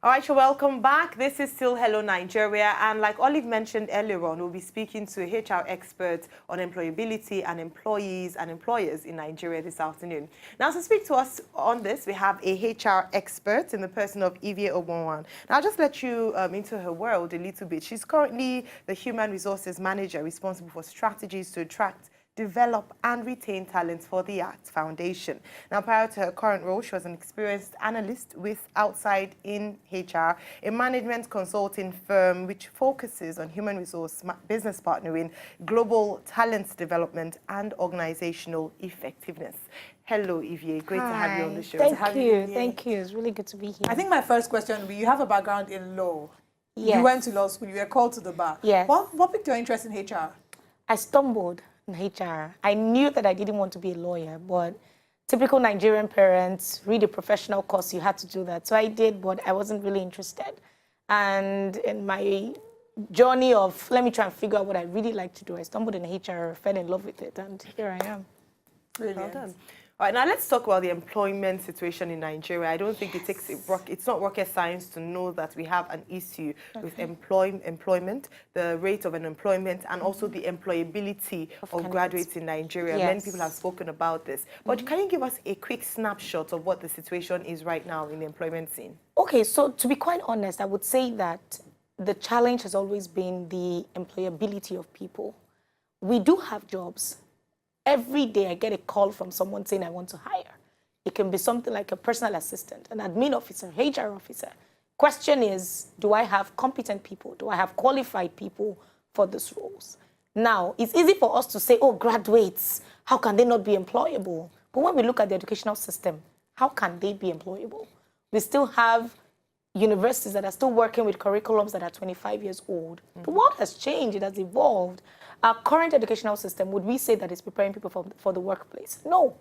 All right, so welcome back. This is still Hello Nigeria, and like Olive mentioned earlier on, we'll be speaking to HR experts on employability and employees and employers in Nigeria this afternoon. Now, to speak to us on this, we have a HR expert in the person of Ivie Ogbonmwan. Now, I'll just let you into her world a little bit. She's currently the Human Resources Manager responsible for strategies to attract, develop and retain talent for the ACT Foundation. Now, prior to her current role, she was an experienced analyst with Outside in HR, a management consulting firm which focuses on human resource business partnering, global talent development and organizational effectiveness. Hello, Ivie. Great to have you on the show. Thank you. Thank you. It's really good to be here. I think my first question would be, you have a background in law. Yes. You went to law school. You were called to the bar. Yes. What piqued your interest in HR? I stumbled in HR. I knew that I didn't want to be a lawyer, but typical Nigerian parents, read a professional course, you had to do that. So I did, but I wasn't really interested. And in my journey of, let me try and figure out what I really like to do, I stumbled in HR, fell in love with it, and here I am. Brilliant. Well done. All right, now let's talk about the employment situation in Nigeria. I don't think it's not rocket science to know that we have an issue with employment, the rate of unemployment, and also the employability of graduates in Nigeria. Yes. Many people have spoken about this. But can you give us a quick snapshot of what the situation is right now in the employment scene? Okay, so to be quite honest, I would say that the challenge has always been the employability of people. We do have jobs. Every day I get a call from someone saying I want to hire. It can be something like a personal assistant, an admin officer, HR officer. Question is, do I have competent people? Do I have qualified people for these roles? Now, it's easy for us to say, oh, graduates, how can they not be employable? But when we look at the educational system, how can they be employable? We still have universities that are still working with curriculums that are 25 years old. The world has changed, it has evolved. Our current educational system, would we say that it's preparing people for the workplace? No.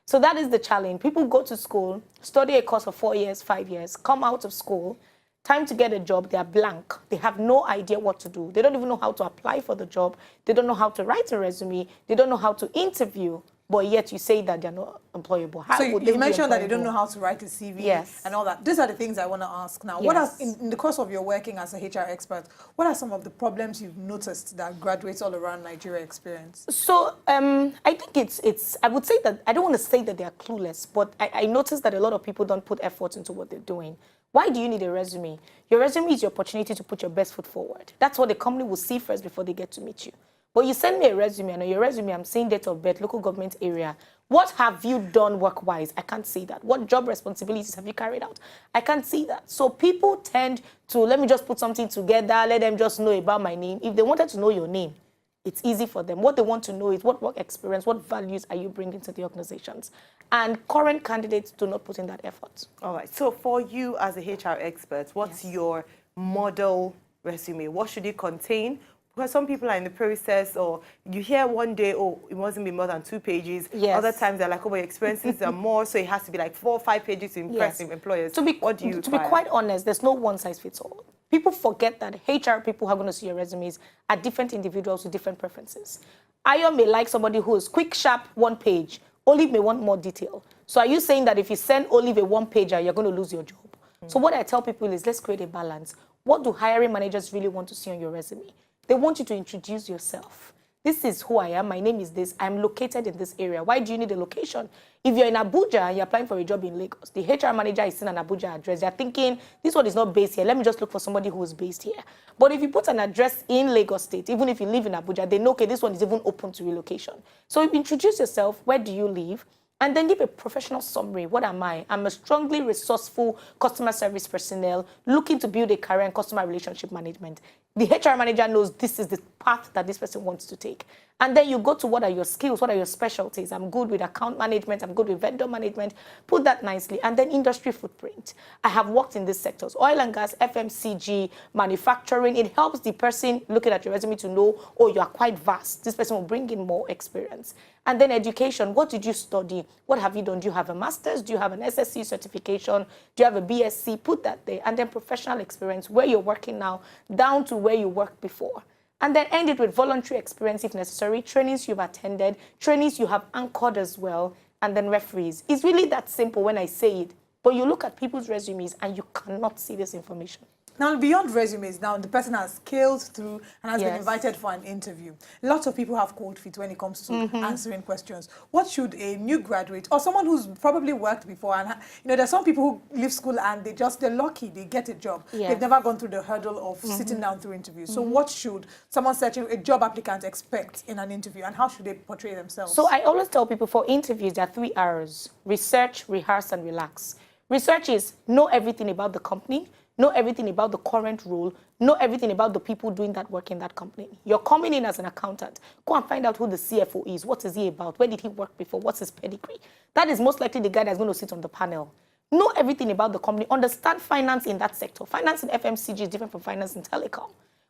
So that is the challenge. People go to school, study a course for 4 years, 5 years, come out of school, time to get a job, they are blank. They have no idea what to do. They don't even know how to apply for the job. They don't know how to write a resume. They don't know how to interview. But yet you say that they're not employable. How so would they you mentioned that they don't employable? know how to write a CV Yes. and all that. These are the things I want to ask now. Yes. What are, in the course of your working as a HR expert, what are some of the problems you've noticed that graduates all around Nigeria experience? So I think it's I would say that, I don't want to say that they are clueless, but I noticed that a lot of people don't put effort into what they're doing. Why do you need a resume? Your resume is your opportunity to put your best foot forward. That's what the company will see first before they get to meet you. But you send me a resume, and on your resume, I'm saying date of birth, local government area. What have you done work-wise? I can't see that. What job responsibilities have you carried out? I can't see that. So people tend to, let me just put something together, let them just know about my name. If they wanted to know your name, it's easy for them. What they want to know is what work experience, what values are you bringing to the organizations? And current candidates do not put in that effort. All right, so for you as a HR expert, what's your model resume? What should it contain? Because some people are in the process, or you hear one day, oh, it mustn't be more than 2 pages. Yes. Other times they're like, oh, my expenses are more, so it has to be like 4 or 5 pages to impress employers. To be quite honest, there's no one size fits all. People forget that HR people who are going to see your resumes are different individuals with different preferences. Ayo may like somebody who is quick, sharp, 1 page. Olive may want more detail. So are you saying that if you send Olive a 1-pager, you're going to lose your job? So what I tell people is, let's create a balance. What do hiring managers really want to see on your resume? They want you to introduce yourself. This is who I am. My name is this. I'm located in this area. Why do you need a location? If you're in Abuja and you're applying for a job in Lagos, the HR manager is in an Abuja address. They're thinking, this one is not based here. Let me just look for somebody who is based here. But if you put an address in Lagos State, even if you live in Abuja, they know, okay, this one is even open to relocation. So introduce yourself. Where do you live? And then give a professional summary. What am I? I'm a strongly resourceful customer service personnel looking to build a career in customer relationship management. The HR manager knows this is the path that this person wants to take. And then you go to what are your skills, what are your specialties. I'm good with account management, I'm good with vendor management. Put that nicely. And then industry footprint. I have worked in these sectors, oil and gas, FMCG, manufacturing. It helps the person looking at your resume to know, oh, you are quite vast. This person will bring in more experience. And then education. What did you study? What have you done? Do you have a master's? Do you have an SSC certification? Do you have a BSc? Put that there. And then professional experience, where you're working now, down to where you worked before. And then end it with voluntary experience if necessary, trainings you've attended, trainings you have anchored as well, and then referees. It's really that simple when I say it. But you look at people's resumes and you cannot see this information. Now, beyond resumes, now the person has scaled through and has been Yes. invited for an interview. Lots of people have cold feet when it comes to answering questions. What should a new graduate or someone who's probably worked before, and there's some people who leave school and they're lucky, they get a job. Yeah. They've never gone through the hurdle of sitting down through interviews. So what should someone searching, a job applicant, expect in an interview, and how should they portray themselves? So I always tell people for interviews, there are 3 R's: research, rehearse, and relax. Research is know everything about the company, know everything about the current role, know everything about the people doing that work in that company. You're coming in as an accountant. Go and find out who the CFO is. What is he about? Where did he work before? What's his pedigree? That is most likely the guy that's going to sit on the panel. Know everything about the company. Understand finance in that sector. Finance in FMCG is different from finance in telecom.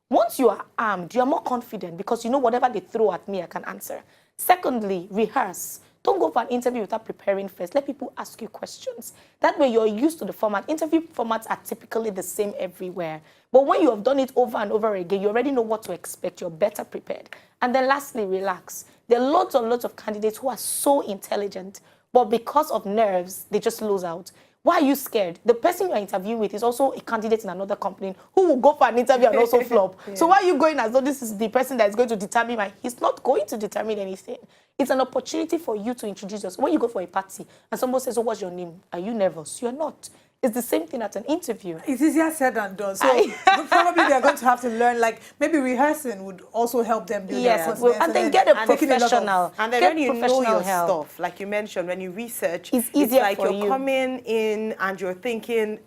Once you are armed, you are more confident because you know whatever they throw at me, I can answer. Secondly, rehearse. Don't go for an interview without preparing first. Let people ask you questions. That way you're used to the format. Interview formats are typically the same everywhere. But when you have done it over and over again, you already know what to expect. You're better prepared. And then lastly, relax. There are lots and lots of candidates who are so intelligent, but because of nerves, they just lose out. Why are you scared? The person you're interviewing with is also a candidate in another company who will go for an interview and also flop. Yeah. So why are you going as though this is the person that is going to determine he's not going to determine anything. It's an opportunity for you to introduce yourself. When you go for a party and someone says, oh, what's your name? Are you nervous? You're not. It's the same thing at an interview. It's easier said than done. So probably they're going to have to learn, like maybe rehearsing would also help them build their confidence. And then get a professional. And then when you know your stuff, like you mentioned, when you research, it's easier like for you're coming in and you're thinking,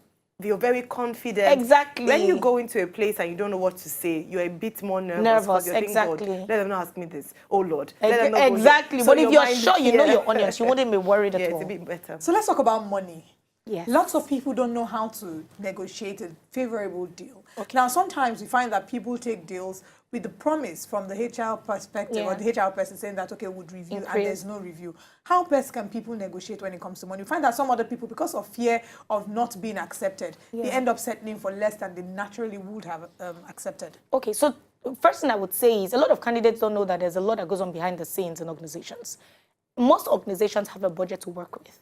you're very confident. Exactly. When you go into a place and you don't know what to say, you're a bit more nervous. You're exactly. thinking, let them not ask me this. Oh, Lord. Let them not exactly. So but if you're sure you know your onions, you wouldn't be worried at all. It's a bit better. So let's talk about money. Yes. Lots of people don't know how to negotiate a favorable deal. Okay. Now, sometimes we find that people take deals with the promise from the HR perspective or the HR person saying that, okay, would review, and there's no review. How best can people negotiate when it comes to money? We find that some other people, because of fear of not being accepted, they end up settling for less than they naturally would have accepted. Okay, so first thing I would say is a lot of candidates don't know that there's a lot that goes on behind the scenes in organizations. Most organizations have a budget to work with.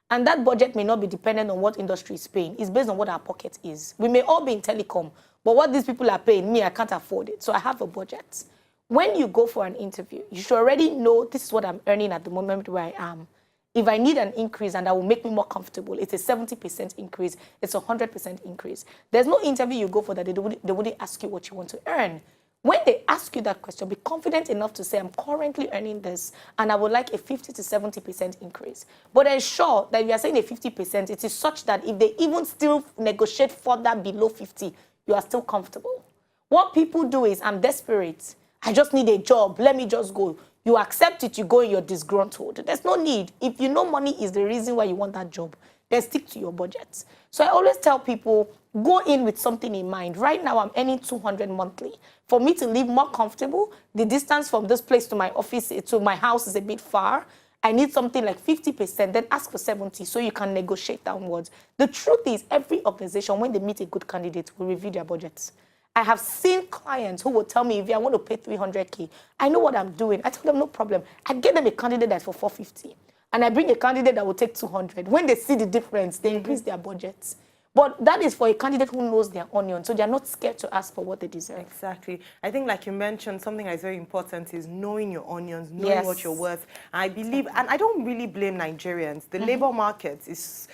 And that budget may not be dependent on what industry is paying. It's based on what our pocket is. We may all be in telecom, but what these people are paying me, I can't afford it. So I have a budget. When you go for an interview, you should already know this is what I'm earning at the moment where I am. If I need an increase and that will make me more comfortable, it's a 70% increase, it's a 100% increase. There's no interview you go for that they wouldn't ask you what you want to earn. When they ask you that question, be confident enough to say, I'm currently earning this, and I would like a 50 to 70% increase. But ensure that if you are saying a 50%, it is such that if they even still negotiate further below 50, you are still comfortable. What people do is, I'm desperate. I just need a job. Let me just go. You accept it, you go and you're disgruntled. There's no need. If you know money is the reason why you want that job, then stick to your budget. So I always tell people, go in with something in mind. Right now, I'm earning 200 monthly. For me to live more comfortable, the distance from this place to my office, to my house is a bit far. I need something like 50%, then ask for 70 so you can negotiate downwards. The truth is, every organization, when they meet a good candidate, will review their budgets. I have seen clients who will tell me, if I want to pay 300K, I know what I'm doing. I tell them, no problem. I get them a candidate that's for 450. And I bring a candidate that will take 200. When they see the difference, they increase their budgets. But that is for a candidate who knows their onion, so they're not scared to ask for what they deserve. Exactly. I think, like you mentioned, something that is very important is knowing your onions, knowing what you're worth. I believe, and I don't really blame Nigerians. The labor market is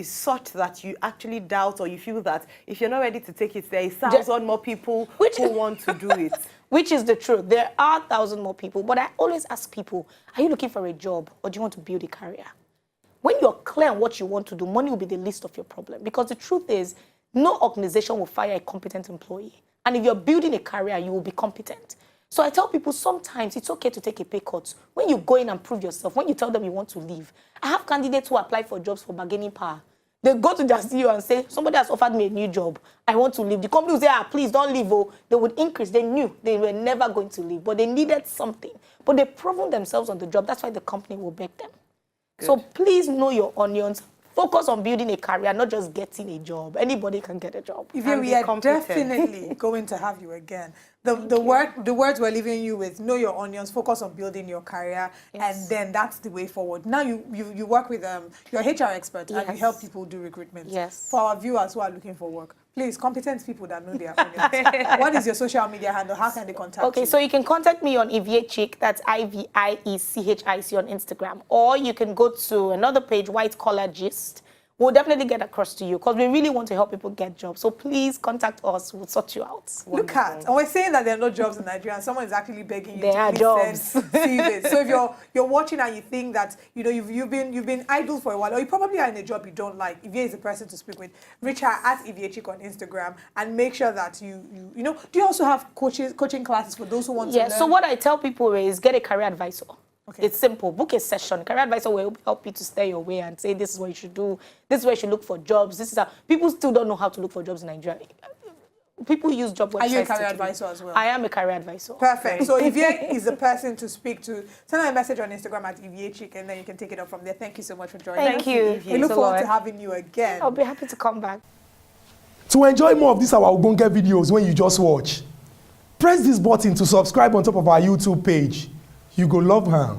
such that you actually doubt, or you feel that if you're not ready to take it, there is 1,000 more people who want to do it. Which is the truth. There are 1,000 more people. But I always ask people, are you looking for a job, or do you want to build a career? When you're clear on what you want to do, money will be the least of your problem. Because the truth is, no organization will fire a competent employee. And if you're building a career, you will be competent. So I tell people sometimes it's okay to take a pay cut. When you go in and prove yourself, when you tell them you want to leave. I have candidates who apply for jobs for bargaining power. They go to their CEO and say, somebody has offered me a new job. I want to leave. The company will say, please don't leave. Oh, they would increase. They knew they were never going to leave, but they needed something. But they've proven themselves on the job. That's why the company will beg them. Good. So please know your onions. Focus on building a career, not just getting a job. Anybody can get a job. Ivie, we are definitely going to have you again. The words we're leaving you with: know your onions, focus on building your career, and then that's the way forward. Now you work with you're an HR expert and you help people do recruitment. Yes. For our viewers who are looking for work, please, competent people that know their onions. What is your social media handle? How can they contact you? Okay, so you can contact me on Iviechic, that's IVIECHIC on Instagram, or you can go to another page, White Collar Gist. We'll definitely get across to you because we really want to help people get jobs. So please contact us. We'll sort you out. Look at, and we're saying that there are no jobs in Nigeria, and someone is actually begging you there to are please jobs. send CVs. So if you're watching and you think that you've been idle for a while, or you probably are in a job you don't like, Ivie is the person to speak with. Reach her at Iviechic on Instagram and make sure that you do you also have coaching classes for those who want to learn? So what I tell people is get a career advisor. Okay. It's simple. Book a session. Career advisor will help you to steer your way and say this is what you should do. This is where you should look for jobs. This is how people still don't know how to look for jobs in Nigeria. People use job websites. Are you a career advisor as well? I am a career advisor. Perfect. So Ivie is the person to speak to. Send her a message on Instagram at Iviechic, and then you can take it up from there. Thank you so much for joining us. Thank you. We look forward to having you again. I'll be happy to come back. To enjoy more of these our Ogbonge videos when you just watch, press this button to subscribe on top of our YouTube page. You go love her.